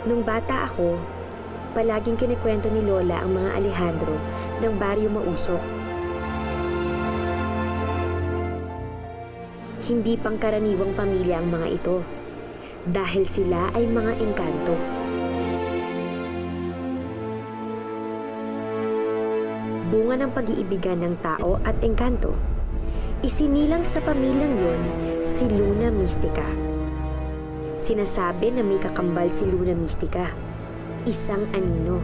Nung bata ako, palaging kinikwento ni Lola ang mga Alejandro ng Baryo Mausok. Hindi pangkaraniwang pamilya ang mga ito dahil sila ay mga engkanto. Bunga ng pag-iibigan ng tao at engkanto, isinilang sa pamilyang yon si Luna Mystica. Sinasabi na may kakambal si Luna Mystica, isang anino.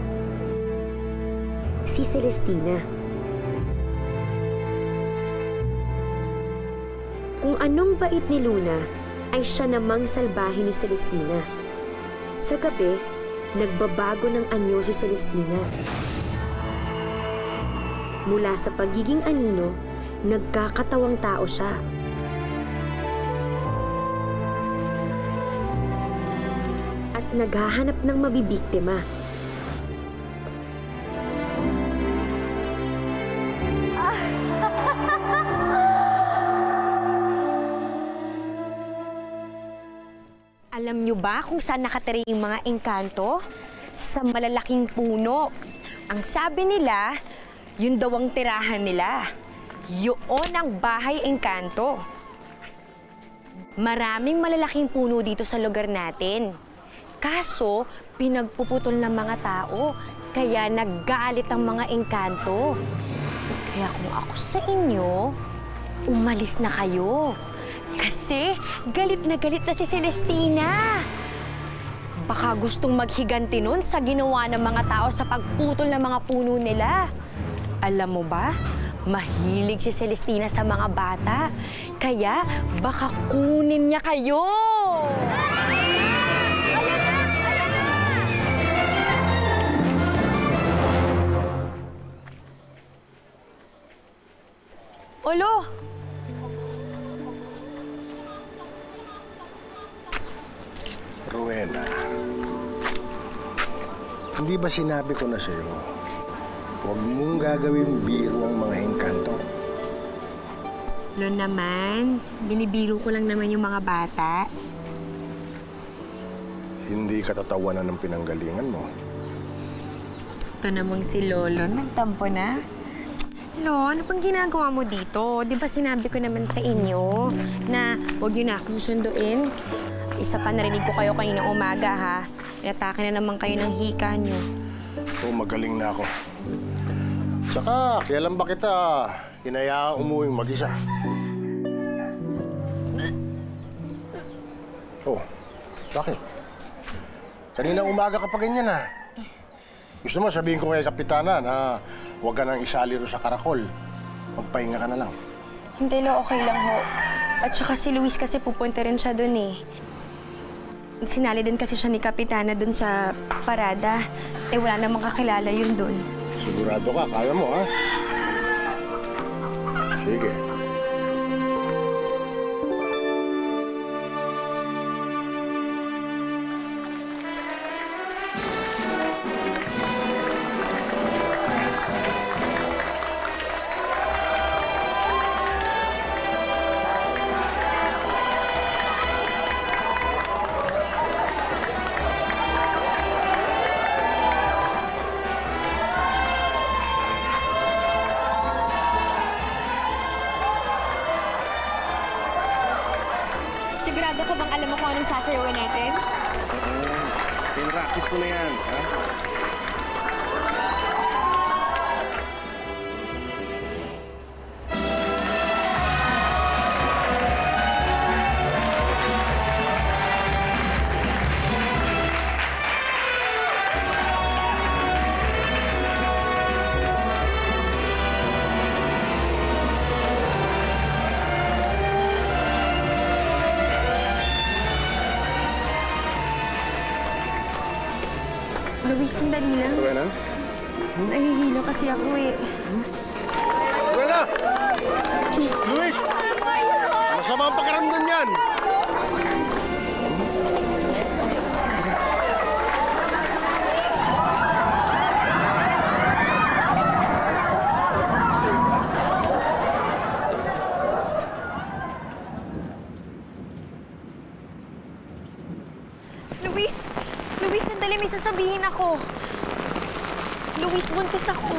Si Celestina. Kung anong bait ni Luna, ay siya namang salbahe ni Celestina. Sa gabi, nagbabago ng anyo si Celestina. Mula sa pagiging anino, nagkakatawang tao siya. At naghahanap ng mabibiktima. Alam niyo ba kung saan nakatira yung mga engkanto? Sa malalaking puno. Ang sabi nila, yun daw ang tirahan nila. Yun ang bahay engkanto. Maraming malalaking puno dito sa lugar natin. Kaso, pinagpuputol ng mga tao, kaya naggalit ang mga engkanto. Kaya kung ako sa inyo, umalis na kayo. Kasi galit na si Celestina. Baka gustong maghiganti nun sa ginawa ng mga tao sa pagputol ng mga puno nila. Alam mo ba, mahilig si Celestina sa mga bata. Kaya baka kunin niya kayo. Olo! Rowena, hindi ba sinabi ko na sa'yo, huwag mong gagawin biro ang mga engkanto? Lo naman, binibiro ko lang naman yung mga bata. Hindi ka tatawanan ng pinanggalingan mo. Ito namang si Lolo, nagtampo na. Lo, ano pang ginagawa mo dito? Di ba sinabi ko naman sa inyo na huwag niyo na akong sunduin? Isa pa, narinig ko kayo kaninang umaga, ha? Inatake na naman kayo ng hika niyo. Oo, magaling na ako. Saka, kailan ba kita hinayaang umuwing mag-isa? Oh, bakit? Kanina umaga ka pa ganyan, ha? Gusto mo sabihin ko kay Kapitana na huwag ka nang isali ro sa karakol. Magpahinga ka na lang. Hindi, Lo. Okay lang ho. At saka si Luis kasi pupunta rin siya dun, eh. Sinali din kasi siya ni Kapitana dun sa parada. Eh, wala namang kakilala yun dun. Sigurado ka, kaya mo, ha? Sige. Sigurado ka bang alam mo kung anong sasayawin natin? Pinractice ko na yan, ha? Luis, sandali lang. Rowena? Nahihilo kasi ako, eh. Rowena! Luis! Masama ang pakiramdam yan! Luis! Luis, sandali. sasabihin ako. Luis, buntis ako.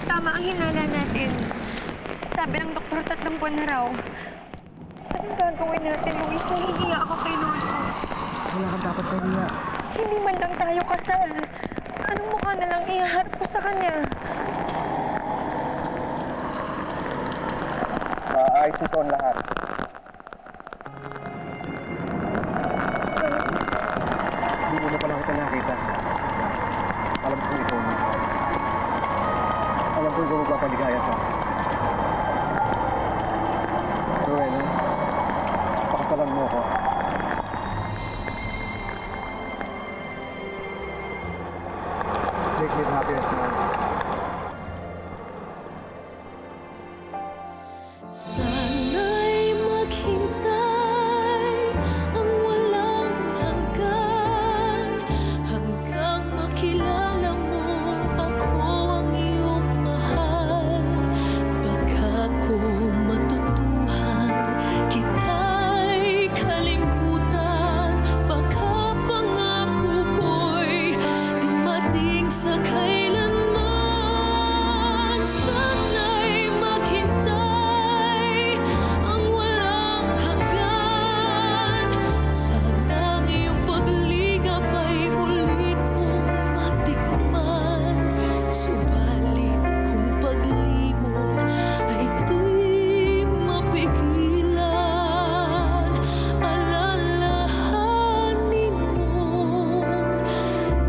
Tama ang hinala natin. Sabi ng doktor, 3 buwan na raw. Anong gagawin natin, Luis? Nahihiya ako kay Lolo. Wala kang dapat kahiya. Hindi man lang tayo kasal. Anong mukha na lang ihaharap ko sa kanya? Maayos ito ang lahat. Hindi ko na pala kita nakita. Alam ko ikaw na. Alam ko ikaw magpapaligaya sa akin. Rowena, pakasalan mo ako. Make me the happiest man. Sana'y maghintay ang walang hanggan hanggang makilala mo ako ang iyong mahal. Baka ko matutuhan kita'y kalimutan, baka pangako ko'y dumating sa kailanman. Sana'y maghintay ang walang hanggan. Sana'ng iyong paglingap ay muli kong matikman. Subalit kung paglimot ay di mapigilan, alalahanin mo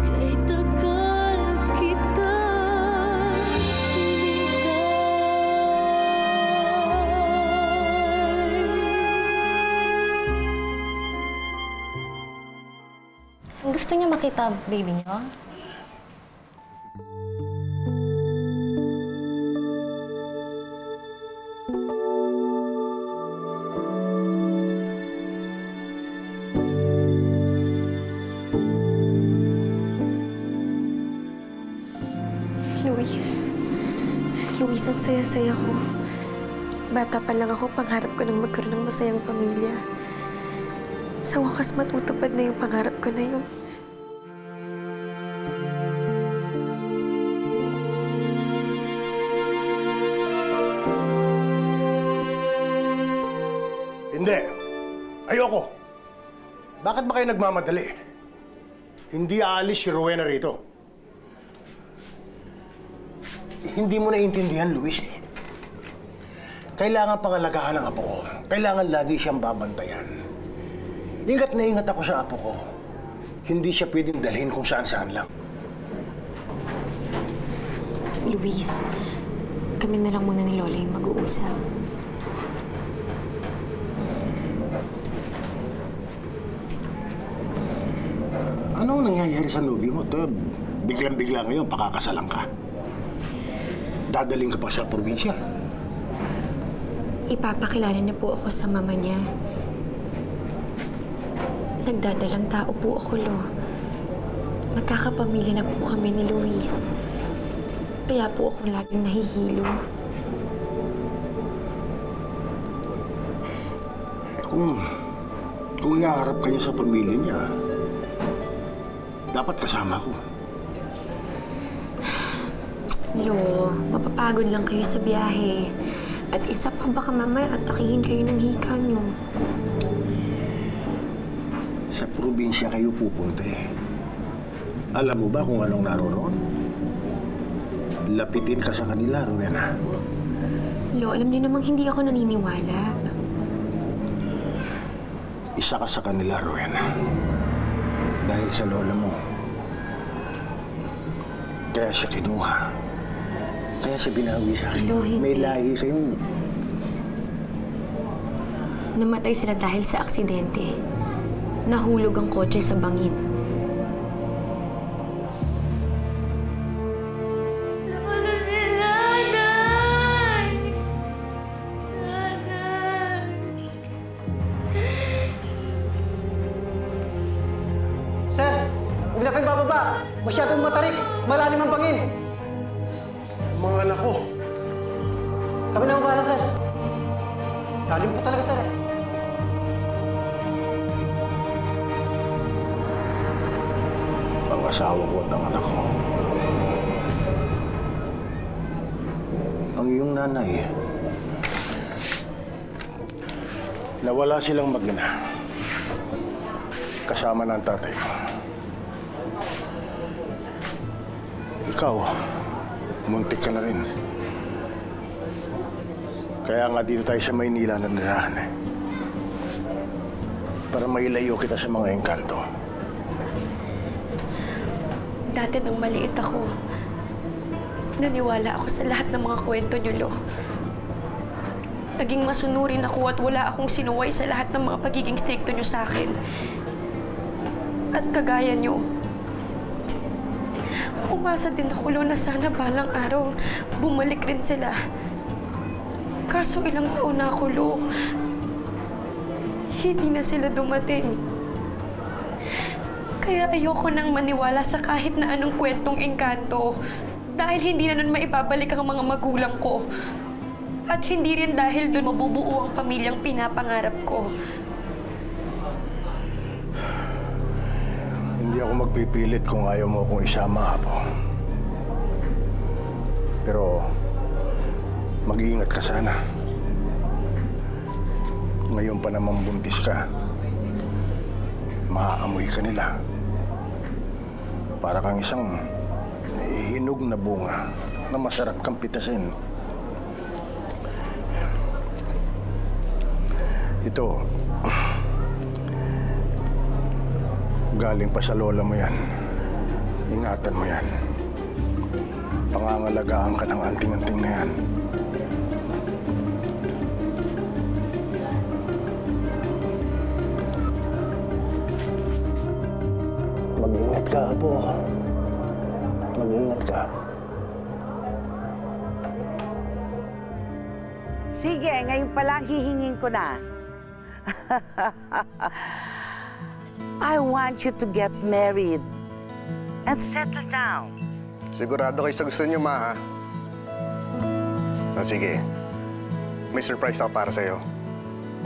kay tagal kita hinintay. Gusto niyo makita baby niyo? Luis, ang saya-saya ko. Bata pa lang ako, pangarap ko nang magkaroon ng masayang pamilya. Sa wakas, matutupad na yung pangarap ko na yun. Hindi. Ayoko. Bakit ba kayo nagmamadali? Hindi aalis si Rowena rito. Hindi mo naiintindihan, Luis, eh. Kailangan pangalagaan ang apo ko. Kailangan lagi siyang babantayan. Ingat na ingat ako sa apo ko. Hindi siya pwedeng dalhin kung saan-saan lang. Luis, kami na lang muna ni Lola yung mag-uusap. Ano nangyayari sa nubi mo? Ito, biglang-bigla ngayon, pakakasalan ka. Dadaling ka pa sa probinsya. Ipapakilala niya po ako sa mama niya. Nagdadalang tao po ako, Lo. Magkakapamilya na po kami ni Luis. Kaya po ako laging nahihilo. Kung iaharap kayo sa pamilya niya, dapat kasama ko. Lo, mapapagod lang kayo sa biyahe. At isa pa, baka mamaya atakihin kayo ng hika niyo. Sa probinsya kayo pupunta eh. Alam mo ba kung anong naroroon? Lapitin ka sa kanila, Rowena. Lo, alam niyo namang hindi ako naniniwala. Isa ka sa kanila, Rowena. Dahil sa lola mo. Kaya siya kinuha. Kaya siya binawi sa akin. Lo, hindi. May lahi kayong... Namatay sila dahil sa aksidente. Nahulog ang kotse sa bangin. Sir, huwag na kayong bababa. Masyadong matarik. Malalim ang bangin. Mga anak ko. Kami na ang bahala, sir. Lalim po talaga, sir. Mga asawa ko at ang anak ko. Ang iyong nanay, nawala silang mag-ina. Kasama ng tatay ko. Ikaw, muntik ka na rin. Kaya nga dito tayo sa Maynila na nirahan eh. Para mailayo kita sa mga engkanto. Dati nung maliit ako, naniwala ako sa lahat ng mga kwento niyo, Lo. Naging masunurin ako at wala akong sinuway sa lahat ng mga pagiging stricto niyo sa akin. At kagaya niyo, umasa din ako, Lo, na sana balang araw bumalik rin sila. Kaso ilang taon na ako, Lo. Hindi na sila dumating. Kaya ayoko nang maniwala sa kahit na anong kwentong engkanto. Dahil hindi na nun maibabalik ang mga magulang ko. At hindi rin dahil doon mabubuo ang pamilyang pinapangarap ko. Hindi ako magpipilit kung ayaw mo akong isama, Apo. Pero mag-iingat ka sana. Ngayon pa namang buntis ka. Maaamoy ka nila. Para kang isang hinog na bunga na masarap kang pitasin. Ito, galing pa sa lola mo yan. Ingatan mo yan. Pangangalagaan ka ng anting-anting na yan. Mag-ingat ka, Apo. Mag-ingat ka. Sige, ngayon pa lang hihingin ko na. I want you to get married and settle down. Sigurado kayo sa gusto niyo, Ma, ha? Sige. May surprise ako para sa'yo.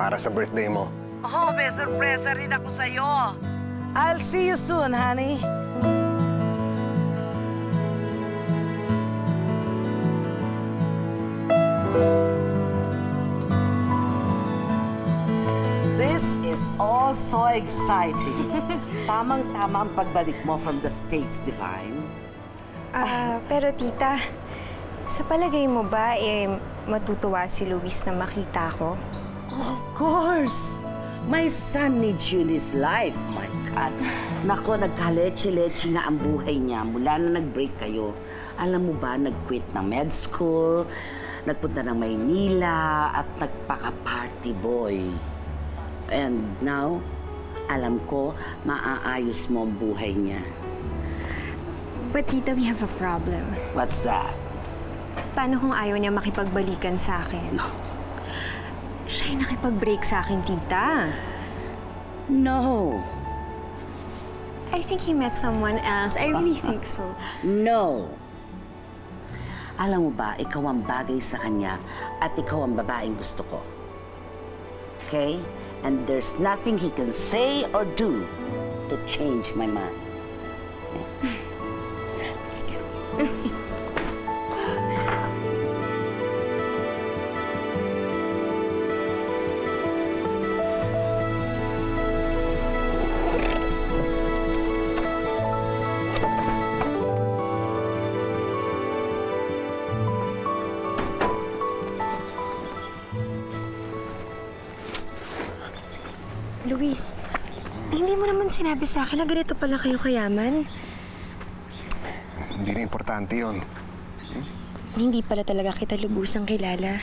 Para sa birthday mo. Oh, may sorpresa rin ako sa'yo. I'll see you soon, honey. This is all so exciting. Tamang-tama ang pagbalik mo from the States, Divine. Pero tita, sa palagay mo ba, matutuwa si Luis na makita ko? Of course! My son needs you in his life. My God. Nako, nagkaleche-leche nga ang buhay niya mula na nag-break kayo. Alam mo ba, nag-quit ng med school, nagpunta ng Maynila, at nagpaka-party boy. And now, alam ko, maaayos mo ang buhay niya. But tita, we have a problem. What's that? Paano kung ayaw niya makipagbalikan sa akin? No. Siya yung nakipag-break sa akin, tita. No. I think he met someone else. I really think so. No. Alam mo ba, ikaw ang bagay sa kanya at ikaw ang babaeng gusto ko. Okay? And there's nothing he can say or do to change my mind. Luis, hindi mo naman sinabi sa akin na ganito pala kayo kayaman. Hindi na importante yun. Hindi pala talaga kita lubusang kilala.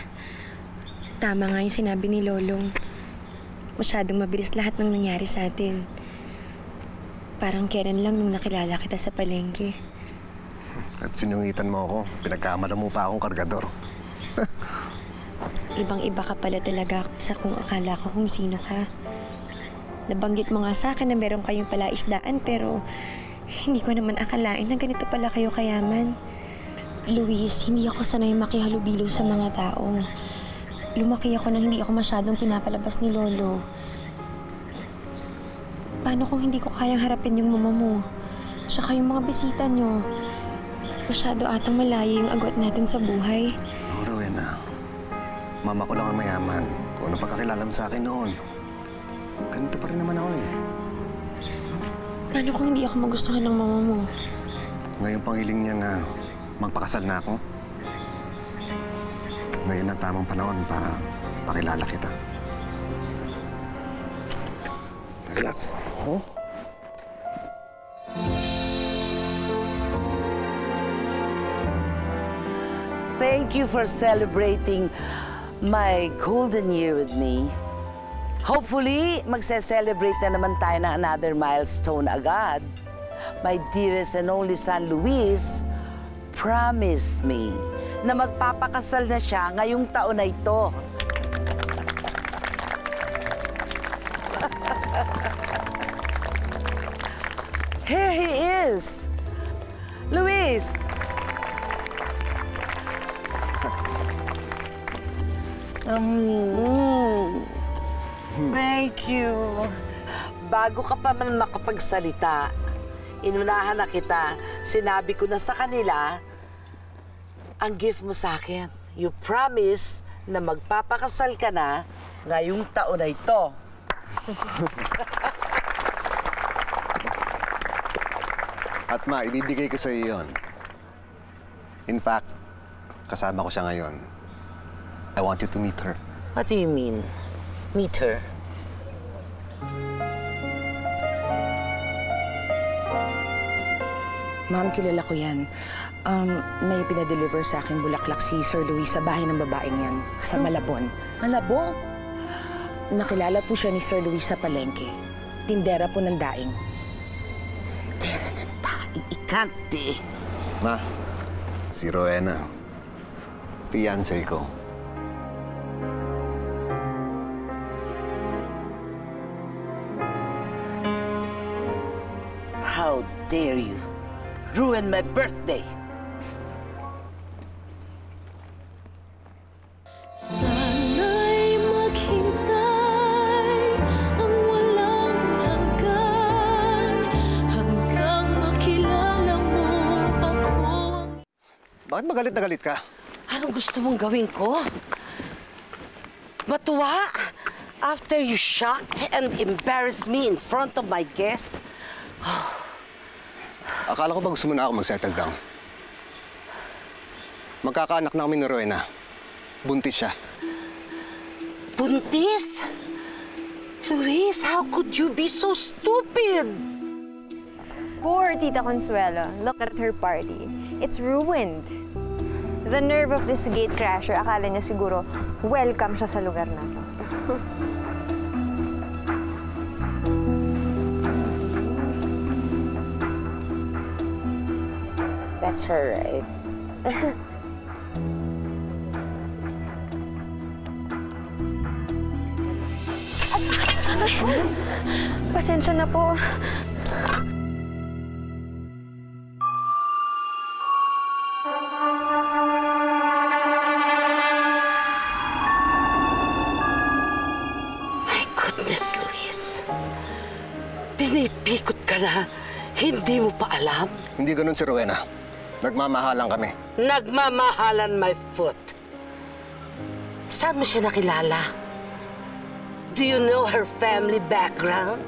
Tama nga yung sinabi ni Lolong. Masyadong mabilis lahat ng nangyari sa atin. Parang kailan lang nung nakilala kita sa palengke. At sinungitan mo ako, pinagkamala mo pa akong kargador. Ibang-iba ka pala talaga sa kung akala ko kung sino ka. Nabanggit mo nga sa akin na meron kayong palaisdaan pero hindi ko naman akalain na ganito pala kayo kayaman. Luis, hindi ako sanay makihalubilo sa mga tao. Lumaki ako nang hindi ako masyadong pinapalabas ni Lolo. Paano kung hindi ko kayang harapin yung mama mo? Tsaka yung mga bisita nyo. Masyado atang malayo yung agwat natin sa buhay. Oh, Rowena. Mama ko lang ang mayaman. Kung ano pagkakilala mo sa akin noon. Ganito pa rin naman ako eh. Paano kung hindi ako magustuhan ng mama mo? Ngayon pangiling niya na magpakasal na ako. Ngayon ang tamang panahon para pakilala kita. Relax. Oh? Thank you for celebrating my golden year with me. Hopefully, magse-celebrate na naman tayo ng another milestone agad. My dearest and only son, Luis, promise me na magpapakasal na siya ngayong taon na ito. Here he is! Luis! Thank you. Bago ka pa man makapagsalita, inunahan na kita. Sinabi ko na sa kanila, ang gift mo sa akin. You promise na magpapakasal ka na ngayong taon na ito. At ma, ibibigay ko sa iyo yun. In fact, kasama ko siya ngayon. I want you to meet her. What do you mean? Meet her? Ma'am, kilala ko yan. May pinadeliver sa akin bulaklak si Sir Luis sa bahay ng babaeng yan, sa Malabon. Malabon? Nakilala po siya ni Sir Luis sa palengke. Tindera po ng daing. Tera ng daing, ikante. Ma, si Rowena. Fiancé ko. How dare you ruin my birthday? Sana'y maghintay ang walang hanggan hanggang makilala mo ako ang... Bakit magalit na galit ka? Anong gusto mong gawin ko? Matuwa? After you shocked and embarrassed me in front of my guest? Akala ko ba gusto mo na ako mag-settle down? Magkakaanak na kami ni Rowena. Buntis siya. Buntis? Luis, how could you be so stupid? Poor Tita Consuelo. Look at her party. It's ruined. The nerve of this gatecrasher, akala niya siguro welcome siya sa lugar na to. That's her, right? Pasensya na po. My goodness, Luis. Pinipikot ka na. Hindi mo pa alam? Hindi ganun si Rowena. Nagmamahalan kami. Nagmamahalan my foot. Saan mo siya nakilala? Do you know her family background?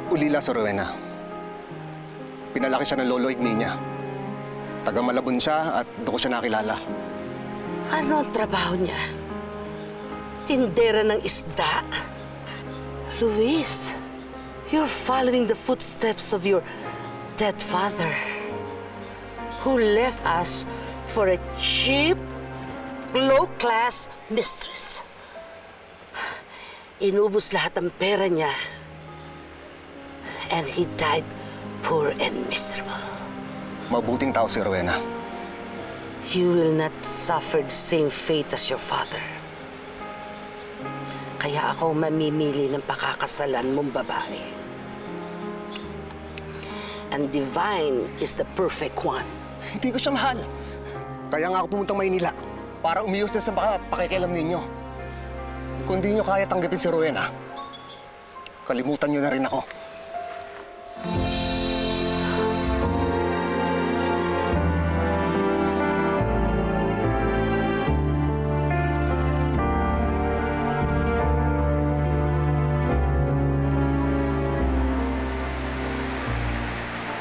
Ulila si Rowena. Pinalaki siya ng lolo Igninia. Taga Malabon siya at doon ko siya nakilala. Ano ang trabaho niya? Tindera ng isda? Luis, you're following the footsteps of your dead father, who left us for a cheap, low-class mistress. Inubos lahat ang pera niya, and he died poor and miserable. Mabuting tao si Rowena. You will not suffer the same fate as your father. Kaya ako mamimili ng pakakasalan mong babae. And Divine is the perfect one. Hindi ko siya mahal. Kaya nga ako pumuntang Maynila para umiyos na sa pakikialam ninyo. Kung di nyo kaya tanggapin si Rowena, kalimutan nyo na rin ako.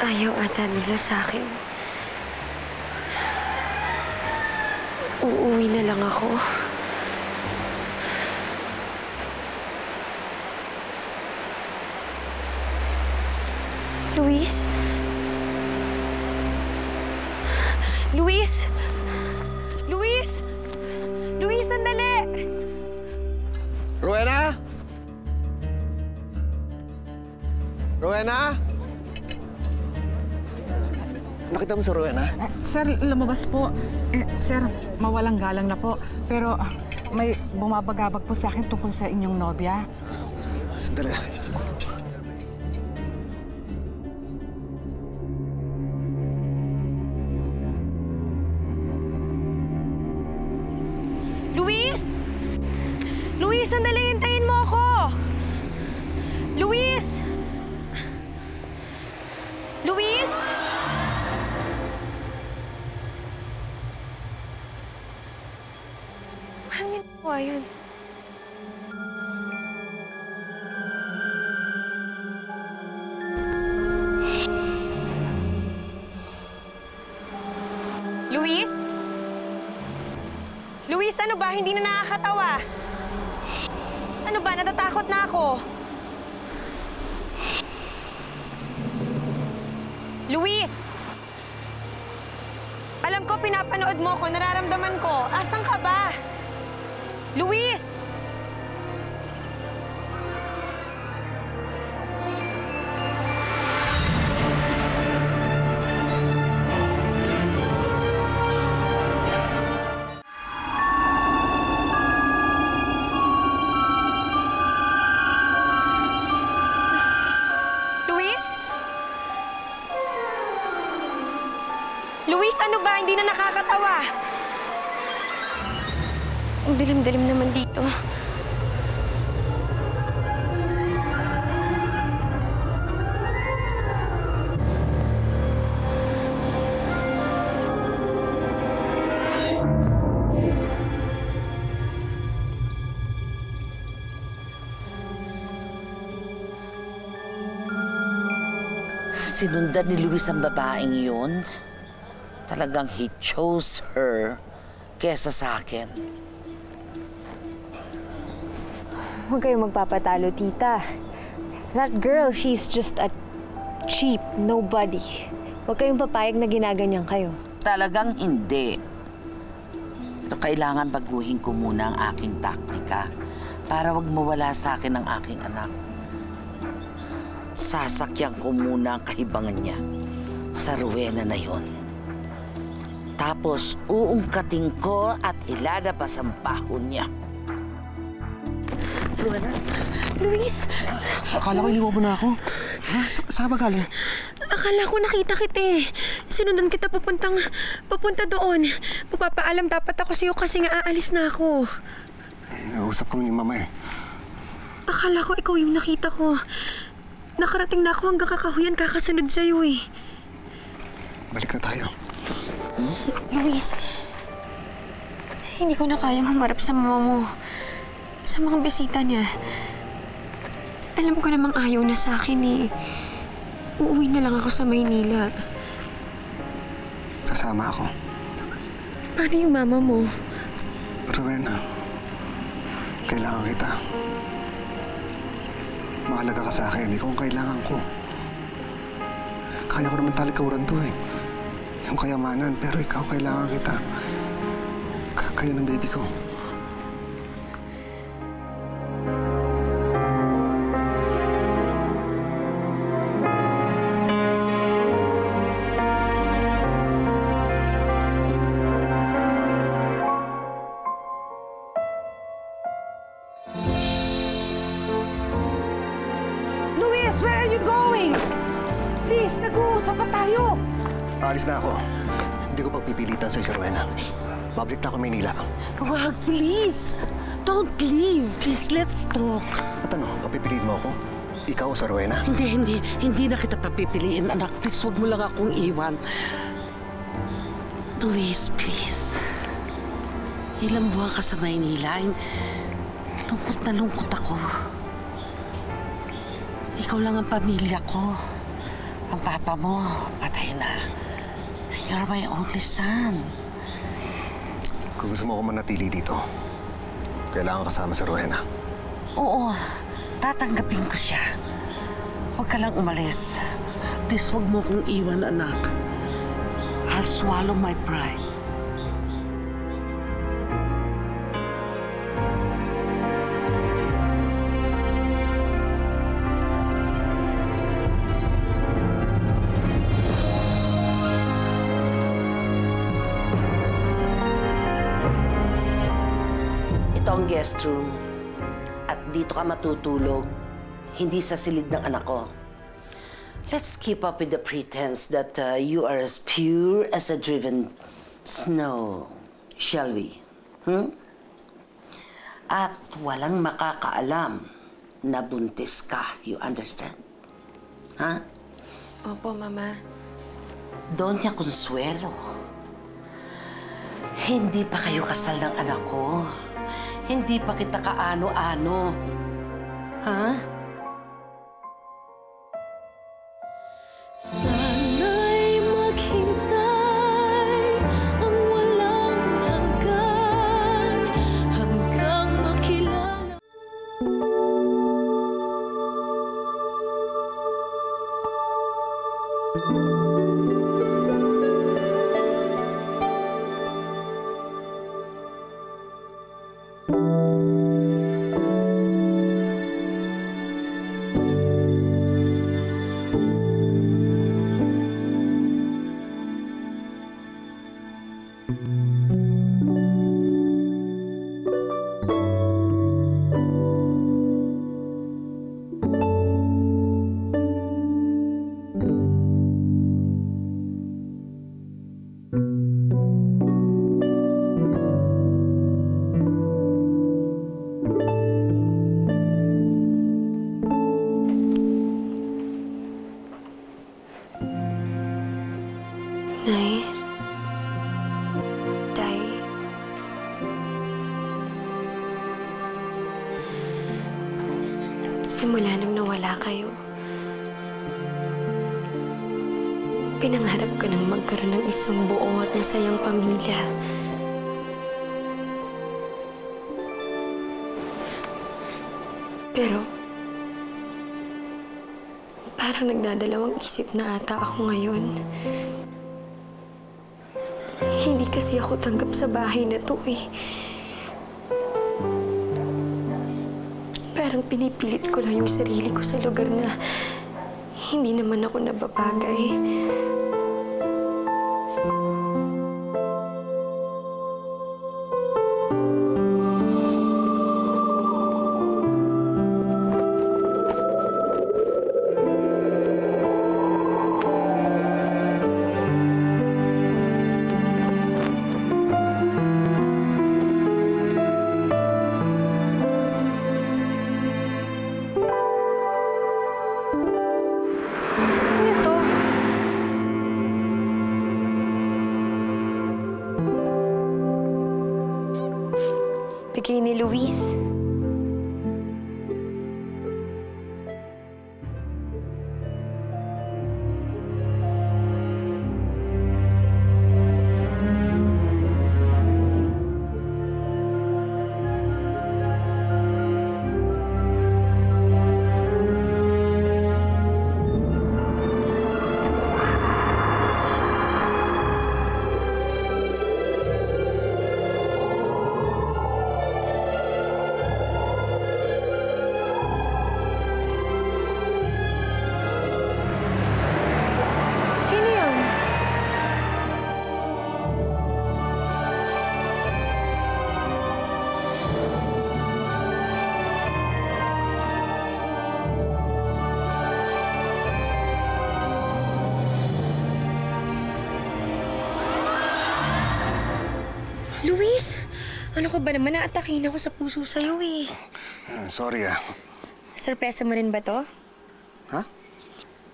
Ayaw ata nila sa akin. Uuwi na lang ako. Luis? Luis? Luis? Luis, sandali! Rowena? Rowena? Nakita mo si Rowena? Sir, lumabas po. Sir, mawalang galang na po. Pero may bumabagabag po sa akin tungkol sa inyong nobya. Sandali. Luis! Luis, sandali! Hintayin mo ako! Luis! Luis! Paano niya nakuha yun? Luis? Luis, ano ba? Hindi na nakakatawa. Ano ba? Natatakot na ako. Luis! Alam ko, pinapanood mo ko, nararamdaman ko. Asan ka ba? Luis! Luis? Luis, ano ba? Hindi na nakakatawa. Ang dilim-dilim naman dito. Sinundan ni Luis ang babaeng yun. Talagang he chose her kesa sa akin. Huwag kayong magpapatalo, tita. That girl, she's just a cheap nobody. Huwag kayong papayag na ginaganyan kayo. Talagang hindi. Pero kailangan baguhin ko muna ang aking taktika para wag mawala sa akin ang aking anak. Sasakyan ko muna ang kahibangan niya sa Rowena na yon. Tapos uungkatin ko at ilalabas ang bahon niya. Rowena? Luis! Akala ko iniwan mo na ako. Ha? Saan ba galing? Akala ko nakita kita eh. Sinundan kita papunta doon. Magpapaalam dapat ako sa'yo kasi nga aalis na ako. Nausap kami ni Mama eh. Akala ko ikaw yung nakita ko. Nakarating na ako hanggang kakahuyan kakasunod sa'yo eh. Balik na tayo. Luis, hindi ko na kayang humarap sa mama mo. Sa mga bisita niya. Alam ko namang ayaw na sa akin eh. Uuwi na lang ako sa Maynila. Sasama ako. Paano yung mama mo? Rowena, kailangan kita. Mahalaga ka sa akin. Ikaw ang kailangan ko. Kaya ko naman talikuran to eh. Yung kayamanan, pero ikaw kailangan kita. Kayo ng baby ko. Luis, where are you going? Please, nag-uusap pa tayo. Alis na ako. Hindi ko pagpipilitan sa Rowena. Babalik na ako Maynila. Wag, please. Don't leave. Please, let's talk. At ano, papipiliin mo ako? Ikaw sa Rowena? Hindi na kita papipiliin, anak. Please, wag mo lang akong iwan. Luis, please. Ilang buwan ka sa Maynila. Lungkot na lungkot ako. Ikaw lang ang pamilya ko. Ang papa mo, patay na. You're my only son. Kung gusto mo ako manatili dito, kailangan kasama si Rowena. Oo, tatanggapin ko siya. Huwag ka lang umalis. Please, huwag mo kong iwan, anak. I'll swallow my pride. Ito ang guest room. At dito ka matutulog. Hindi sa silid ng anak ko. Let's keep up with the pretense that you are as pure as a driven snow. Shall we? At walang makakaalam na buntis ka. You understand? Ha? Opo, Mama. Doña Consuelo. Hindi pa kayo kasal ng anak ko. Hindi pa kita kaano-ano. Ha? Sana'y maghintay ang walang hanggan hanggang makilala. Nay? Tay? Simula nung nawala kayo, pinangarap ko ng magkaroon ng isang buo at masayang pamilya. Pero, parang nagdadalawang isip na ata ako ngayon. Hindi kasi ako tanggap sa bahay na to eh. Parang pinipilit ko lang yung sarili ko sa lugar na hindi naman ako nababagay. Bigay ni Luis. Sino yun? Luis, ano ka ba naman? Naatakin ako sa puso sa'yo eh. Sorry ah. Sorpresa mo rin ba to? Ha?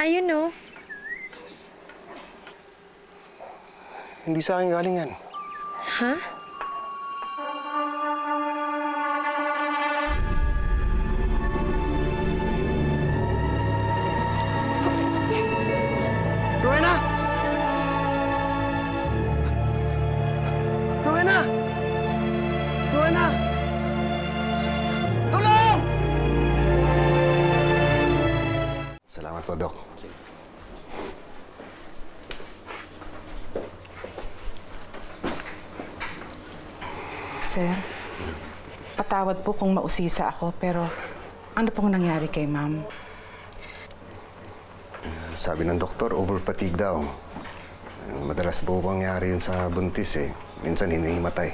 Ayun no. Hindi sa akin galing yan. Ha? Salamat po, Doc. Sir, patawad po kung mausisa ako, pero ano pong nangyari kay ma'am? Sabi ng doktor, over-fatigue daw. Madalas po pangyari yun sa buntis eh. Minsan hinihimatay.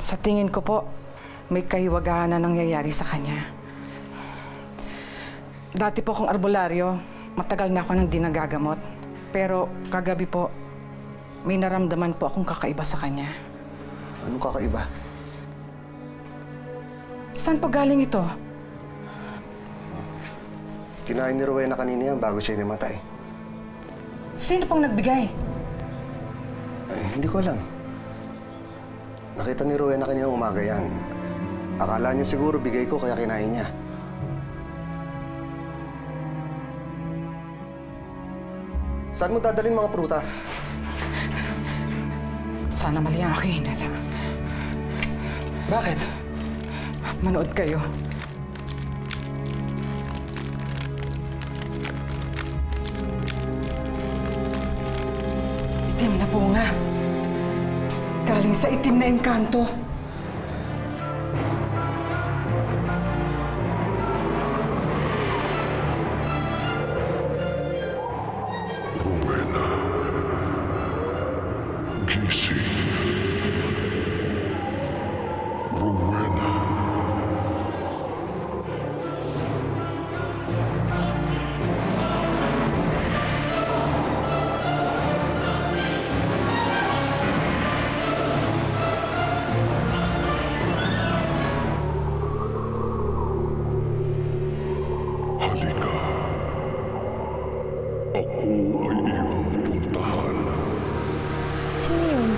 Sa tingin ko po, may kahiwagaan na nangyayari sa kanya. Dati po akong albularyo, matagal na ako nang di nagagamot. Pero kagabi po, may naramdaman po akong kakaiba sa kanya. Anong kakaiba? Saan pa galing ito? Kinain ni Rowena kanina yan bago siya namatay. Sino pong nagbigay? Ay, hindi ko alam. Nakita ni Rowena kanina umaga yan. Akala niya siguro bigay ko kaya kinain niya. Saan mo dadalhin mga prutas? Sana mali ang aking hinala. Bakit? Manood kayo. Itim na bunga. Galing sa itim na engkanto. Rowena, gising. Rowena. Halika. Ako ay iyong puntahan. Sino yun?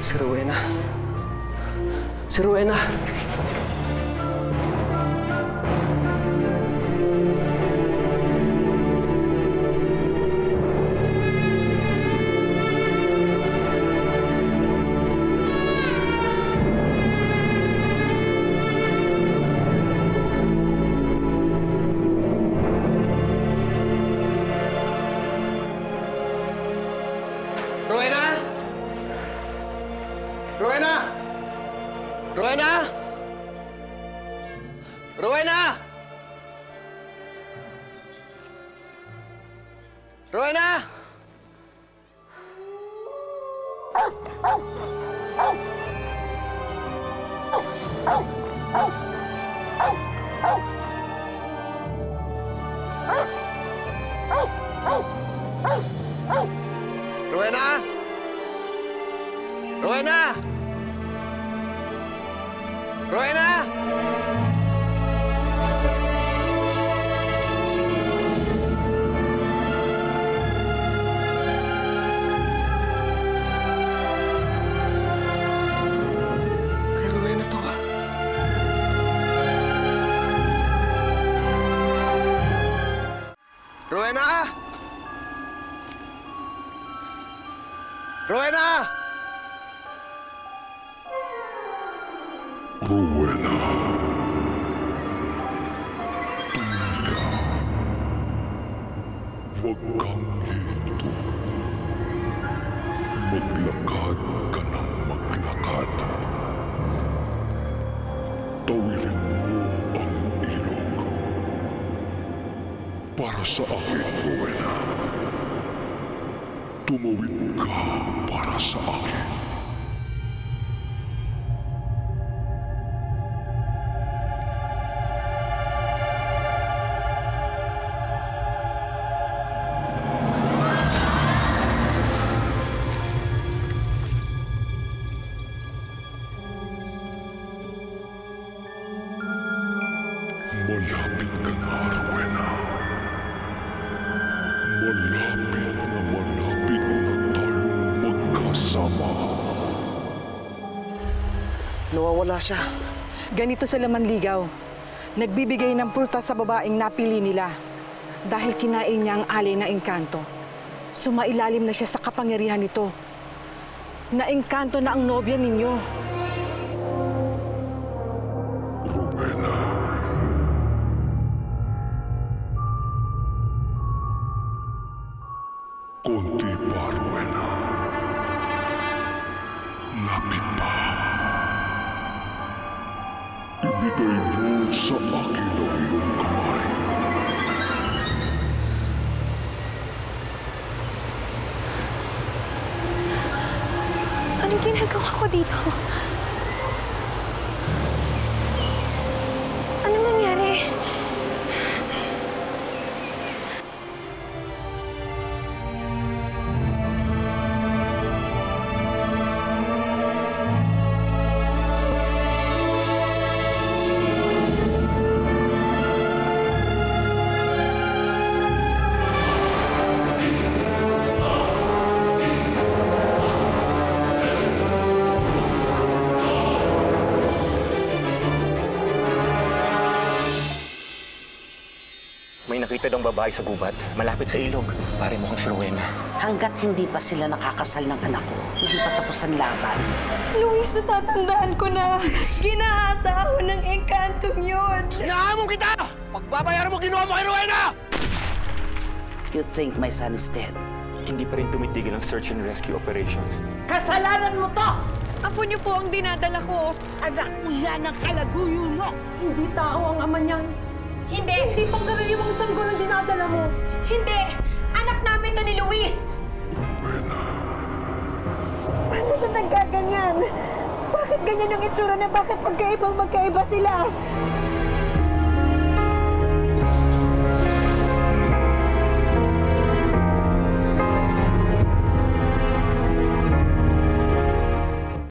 Si Rowena. Si Rowena. Rowena! Rowena! Rowena! Rowena! Rowena! Rowena! Rowena! Rowena! Kay Rowena to ah. Rowena! Rowena! Rowena. Tumila. Huwag kang hito. Maglakad ka ng maglakad. Tawirin mo ang ilog. Para sa akin, Rowena. Tumawid ka para sa akin. Nawawala siya. Ganito sila manligaw. Nagbibigay ng prutas sa babaeng napili nila. Dahil kinain niya ang alay ng engkanto. Sumailalim na siya sa kapangyarihan nito. Naengkanto na ang nobya ninyo. Rowena. Konti pa, Rowena. Lapit pa. Ibigay mo sa akin ang iyong kamay. Anong ginagawa ko dito? Anong nangyari? May nakita daw babae sa gubat, malapit sa ilog. Pare mukhang si Rowena. Hanggat hindi pa sila nakakasal ng anak ko, hindi pa tapos ang laban. Luis, natatandaan ko na. Ginahasa ako ng engkantong yun. Hinahamon kita! Pagbabayaran mo ginawa mo kay Rowena! You think my son is dead? Hindi pa rin tumitigil ang search and rescue operations. Kasalanan mo to! Apo niyo po ang dinadala ko. Anak mo yan ang kalaguyo mo! Hindi tao ang ama niyan. Hindi! Hindi pangkaraniwang sanggol ang dinadala mo. Hindi! Anak namin to ni Luis! Paano siya nagkaganyan? Bakit ganyan yung itsura na bakit magkaiba sila?